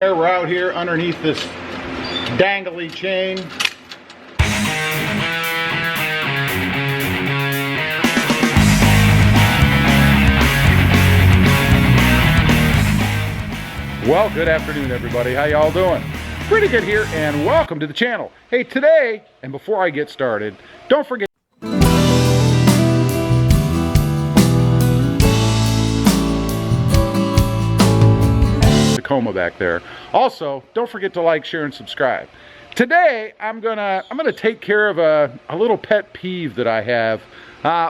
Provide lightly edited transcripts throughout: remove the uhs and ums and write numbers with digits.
We're out here underneath this dangly chain. Well, good afternoon, everybody. How y'all doing? Pretty good here, and welcome to the channel. Hey, today, and before I get started, don't forget Tacoma back there. Also, don't forget to like, share, and subscribe. Today, I'm gonna take care of a little pet peeve that I have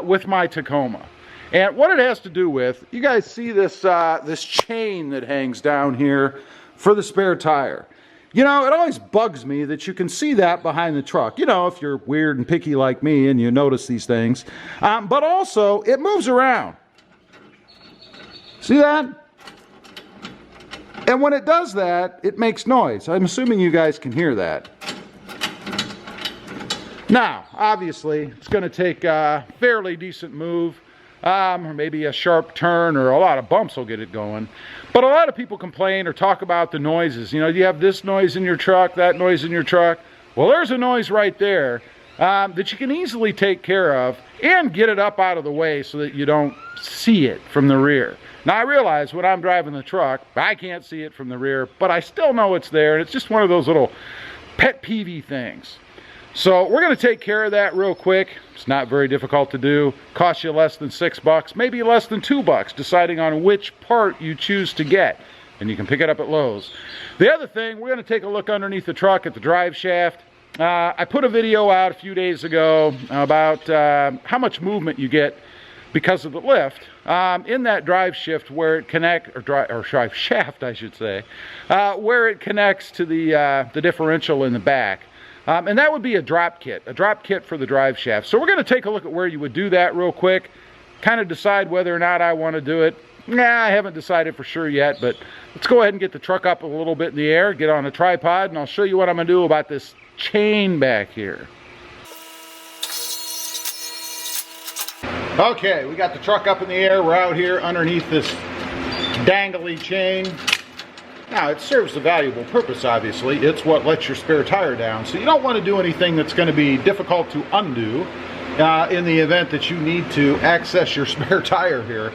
with my Tacoma. And what it has to do with, you guys see this this chain that hangs down here for the spare tire. You know, it always bugs me that you can see that behind the truck. You know, if you're weird and picky like me and you notice these things. But also, it moves around. See that? And when it does that, it makes noise. I'm assuming you guys can hear that. Now, obviously, it's going to take a fairly decent move. Or maybe a sharp turn, or a lot of bumps will get it going. But a lot of people complain or talk about the noises. You know, you have this noise in your truck, that noise in your truck. Well, there's a noise right there that you can easily take care of and get it up out of the way so that you don't see it from the rear. Now, I realize when I'm driving the truck, I can't see it from the rear, but I still know it's there, and it's just one of those little pet peeve things. So we're going to take care of that real quick. It's not very difficult to do. Costs you less than $6, maybe less than $2, deciding on which part you choose to get. And you can pick it up at Lowe's. The other thing, we're going to take a look underneath the truck at the drive shaft. I put a video out a few days ago about how much movement you get because of the lift in that drive shaft where it connects, or drive shaft, I should say, where it connects to the differential in the back. And that would be a drop kit for the drive shaft. So we're going to take a look at where you would do that real quick, kind of decide whether or not I want to do it. Nah, I haven't decided for sure yet, but let's go ahead and get the truck up a little bit in the air, get on a tripod, and I'll show you what I'm going to do about this chain back here. Okay, we got the truck up in the air. We're out here underneath this dangly chain. Now, it serves a valuable purpose, obviously. It's what lets your spare tire down. So you don't want to do anything that's going to be difficult to undo in the event that you need to access your spare tire here.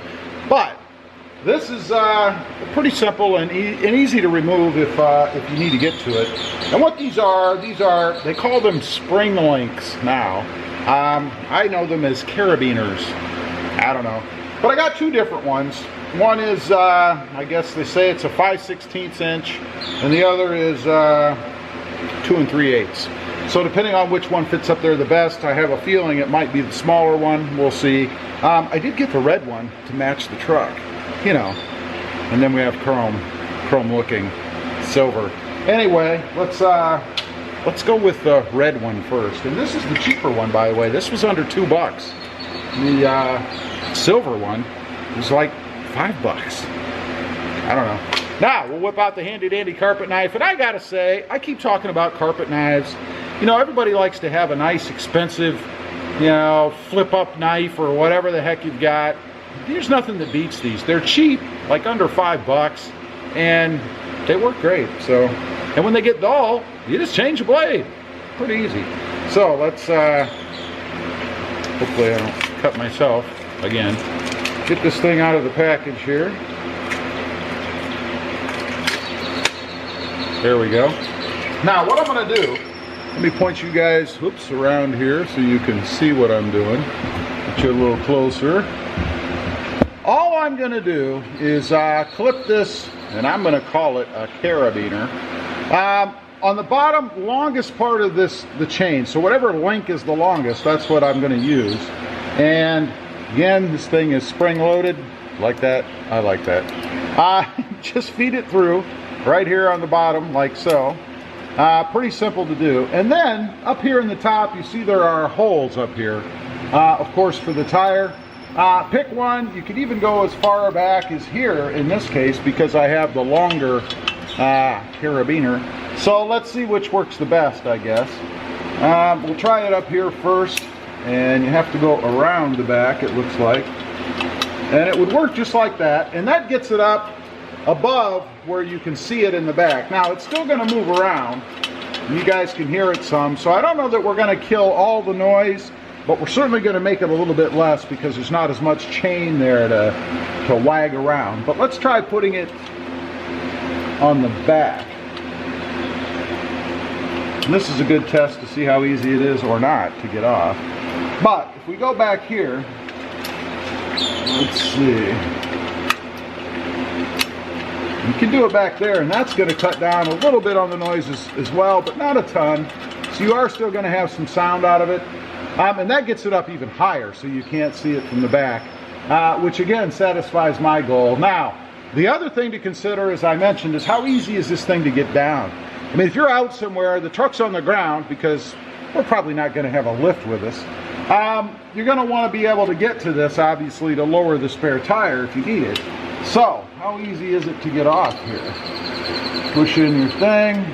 But this is pretty simple and easy to remove if you need to get to it. And what these are, they call them spring links now. I know them as carabiners. I don't know. But I got two different ones. One is, I guess they say it's a 5/16 inch, and the other is 2 3/8. So depending on which one fits up there the best, I have a feeling it might be the smaller one. We'll see. I did get the red one to match the truck, you know. And then we have chrome looking silver. Anyway, let's go with the red one first. And this is the cheaper one, by the way. This was under $2. The silver one was like $5. I don't know. Now, we'll whip out the handy dandy carpet knife. And I gotta say, I keep talking about carpet knives. You know, everybody likes to have a nice, expensive, you know, flip up knife or whatever the heck you've got. There's nothing that beats these. They're cheap, like under $5, and they work great. So, and when they get dull, you just change the blade. Pretty easy. So let's, hopefully I don't cut myself again. Get this thing out of the package here. There we go. Now what I'm going to do, let me point you guys around here so you can see what I'm doing. Get you a little closer. All I'm going to do is clip this, and I'm going to call it a carabiner, on the bottom longest part of the chain. So whatever link is the longest, that's what I'm going to use. And again, this thing is spring loaded, like that. I like that. Just feed it through right here on the bottom, like so. Pretty simple to do. And then up here in the top, you see there are holes up here, of course, for the tire. Pick one. You could even go as far back as here in this case, because I have the longer carabiner. So let's see which works the best, I guess. We'll try it up here first. And you have to go around the back, it looks like. And it would work just like that. And that gets it up above where you can see it in the back. Now it's still going to move around. You guys can hear it some, so I don't know that we're going to kill all the noise, but we're certainly going to make it a little bit less because there's not as much chain there to wag around. But let's try putting it on the back. And this is a good test to see how easy it is or not to get off. But if we go back here, let's see. You can do it back there, and that's going to cut down a little bit on the noises as well, but not a ton. So you are still going to have some sound out of it. And that gets it up even higher so you can't see it from the back, which again satisfies my goal. Now, the other thing to consider, as I mentioned, is how easy is this thing to get down? I mean, if you're out somewhere, the truck's on the ground, because we're probably not going to have a lift with us, you're going to want to be able to get to this, obviously, to lower the spare tire if you need it. So, how easy is it to get off here? Push in your thing.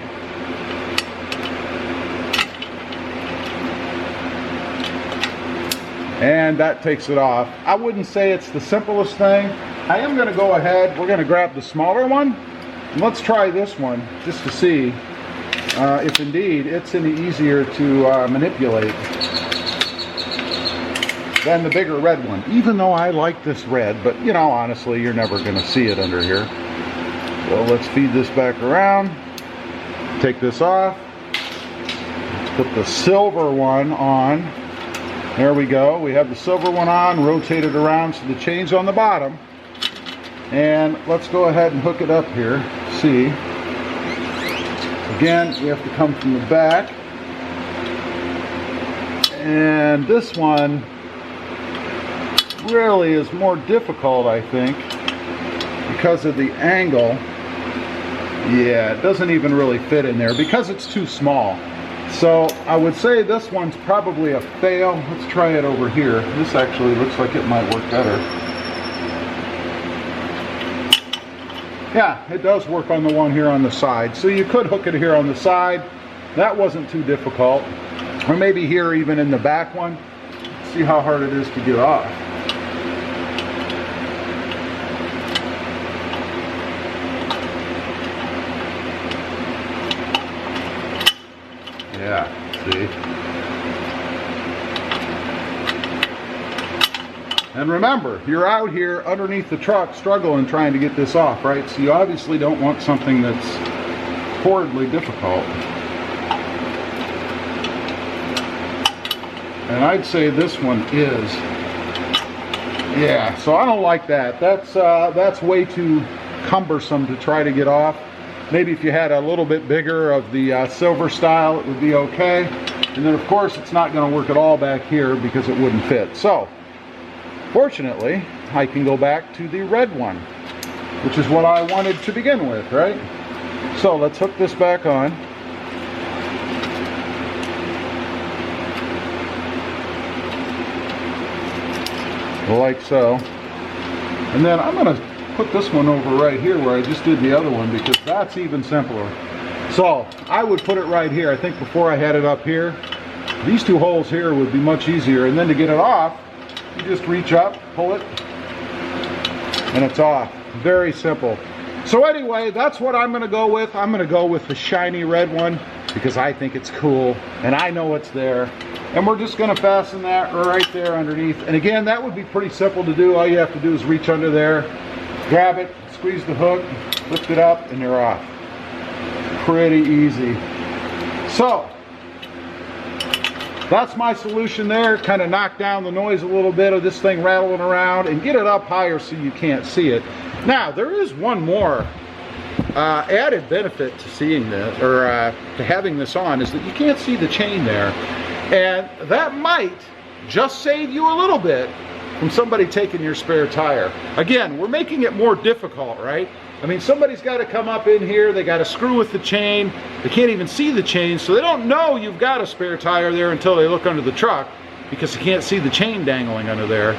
And that takes it off. I wouldn't say it's the simplest thing. I am going to go ahead, we're going to grab the smaller one, and let's try this one just to see if indeed it's any easier to manipulate than the bigger red one. Even though I like this red, but you know, honestly, you're never going to see it under here. So let's feed this back around, take this off, let's put the silver one on. There we go. We have the silver one on, rotate it around so the chain's on the bottom. And let's go ahead and hook it up here. See. Again, we have to come from the back. And this one really is more difficult, I think, because of the angle. Yeah, it doesn't even really fit in there because it's too small. So I would say this one's probably a fail. Let's try it over here. This actually looks like it might work better. Yeah, it does work on the one here on the side. So you could hook it here on the side. That wasn't too difficult. Or maybe here even in the back one. Let's see how hard it is to get off. Yeah, see. And remember, you're out here underneath the truck struggling trying to get this off, right? So you obviously don't want something that's horribly difficult. And I'd say this one is. Yeah, so I don't like that. That's way too cumbersome to try to get off. Maybe if you had a little bit bigger of the silver style, it would be okay. And then of course it's not going to work at all back here because it wouldn't fit. So, fortunately, I can go back to the red one, which is what I wanted to begin with, right? So let's hook this back on. Like so. And then I'm going to put this one over right here where I just did the other one because that's even simpler. So I would put it right here. I think before I had it up here, these two holes here would be much easier. And then to get it off, you just reach up, pull it, and it's off. Very simple. So anyway, that's what I'm going to go with. I'm going to go with the shiny red one because I think it's cool and I know it's there. And we're just going to fasten that right there underneath. And again, that would be pretty simple to do. All you have to do is reach under there, grab it, squeeze the hook, lift it up, and you're off. Pretty easy. So, that's my solution there. Kind of knock down the noise a little bit of this thing rattling around and get it up higher so you can't see it. Now, there is one more added benefit to seeing this, or to having this on, is that you can't see the chain there. And that might just save you a little bit from somebody taking your spare tire. Again, we're making it more difficult, right? I mean, somebody's got to come up in here, they got to screw with the chain, they can't even see the chain, so they don't know you've got a spare tire there until they look under the truck because they can't see the chain dangling under there.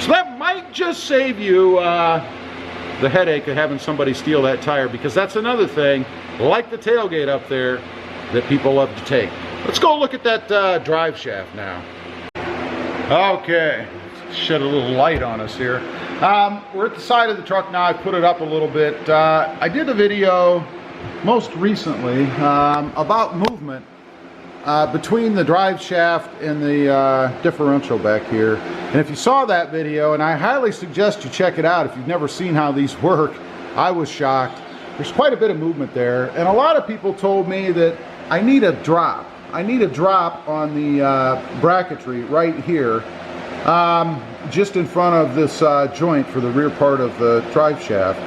So that might just save you the headache of having somebody steal that tire, because that's another thing, like the tailgate up there, that people love to take. Let's go look at that drive shaft now. Okay, let's shed a little light on us here. We're at the side of the truck now. I put it up a little bit. I did a video most recently about movement between the drive shaft and the differential back here. And if you saw that video, and I highly suggest you check it out if you've never seen how these work, I was shocked. There's quite a bit of movement there, and a lot of people told me that I need a drop. I need a drop on the bracketry right here, just in front of this joint for the rear part of the drive shaft.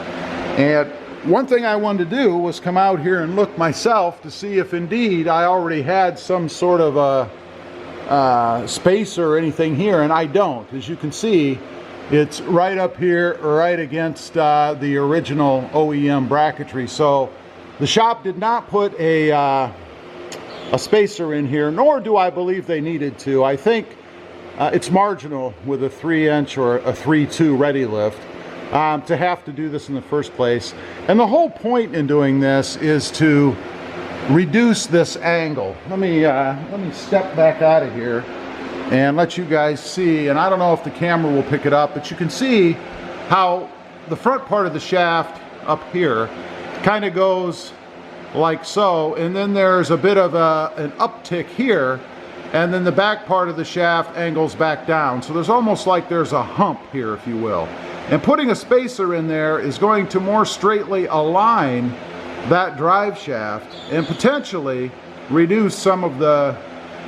And one thing I wanted to do was come out here and look myself to see if indeed I already had some sort of a spacer or anything here, and I don't. As you can see, it's right up here, right against the original OEM bracketry. So the shop did not put a spacer in here, nor do I believe they needed to. I think it's marginal with a 3-inch or a 3.2 ready lift to have to do this in the first place. And the whole point in doing this is to reduce this angle. Let me step back out of here and let you guys see, and I don't know if the camera will pick it up, but you can see how the front part of the shaft up here kind of goes like so, and then there's a bit of an uptick here, and then the back part of the shaft angles back down. So there's almost like there's a hump here, if you will. And putting a spacer in there is going to more straightly align that drive shaft and potentially reduce some of the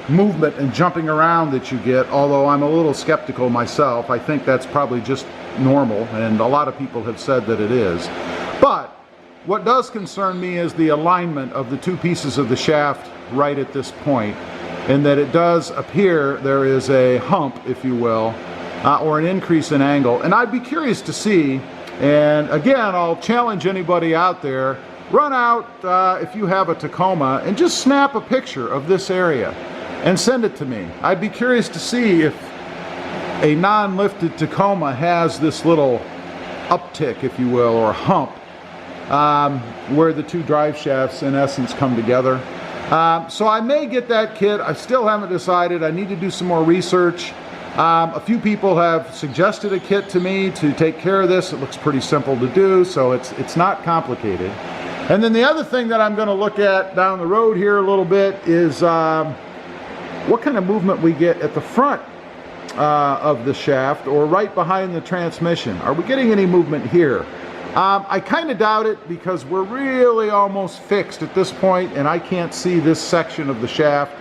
movement and jumping around that you get, although I'm a little skeptical myself. I think that's probably just normal, and a lot of people have said that it is. But what does concern me is the alignment of the two pieces of the shaft right at this point, and that it does appear there is a hump, if you will, or an increase in angle. And I'd be curious to see, and again, I'll challenge anybody out there, run out if you have a Tacoma and just snap a picture of this area and send it to me. I'd be curious to see if a non-lifted Tacoma has this little uptick, if you will, or hump, where the two drive shafts in essence come together. So I may get that kit. I still haven't decided. I need to do some more research. A few people have suggested a kit to me to take care of this. It looks pretty simple to do, so it's not complicated. And then the other thing that I'm going to look at down the road here a little bit is what kind of movement we get at the front of the shaft, or right behind the transmission. Are we getting any movement here? I kind of doubt it, because we're really almost fixed at this point, and I can't see this section of the shaft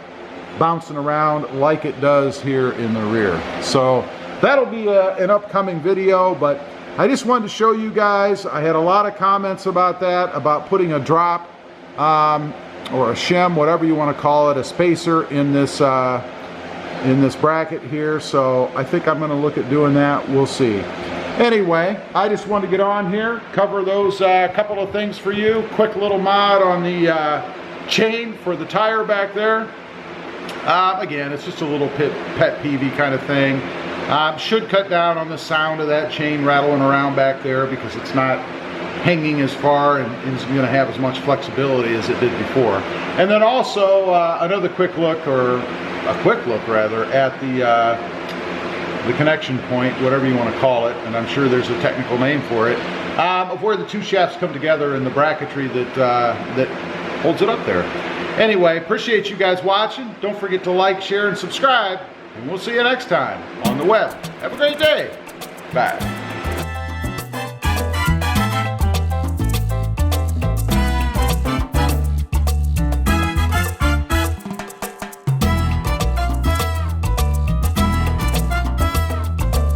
bouncing around like it does here in the rear. So that'll be an upcoming video, but I just wanted to show you guys. I had a lot of comments about that, about putting a drop or a shim, whatever you want to call it, a spacer in this bracket here. So I think I'm going to look at doing that. We'll see. Anyway, I just wanted to get on here, cover those couple of things for you. Quick little mod on the chain for the tire back there. Again, it's just a little pet peeve kind of thing. Should cut down on the sound of that chain rattling around back there, because it's not hanging as far and isn't going to have as much flexibility as it did before. And then also another quick look, or a quick look rather, at the connection point, whatever you want to call it, and I'm sure there's a technical name for it, of where the two shafts come together and the bracketry that holds it up there. Anyway, appreciate you guys watching. Don't forget to like, share, and subscribe, and we'll see you next time on the web. Have a great day. Bye.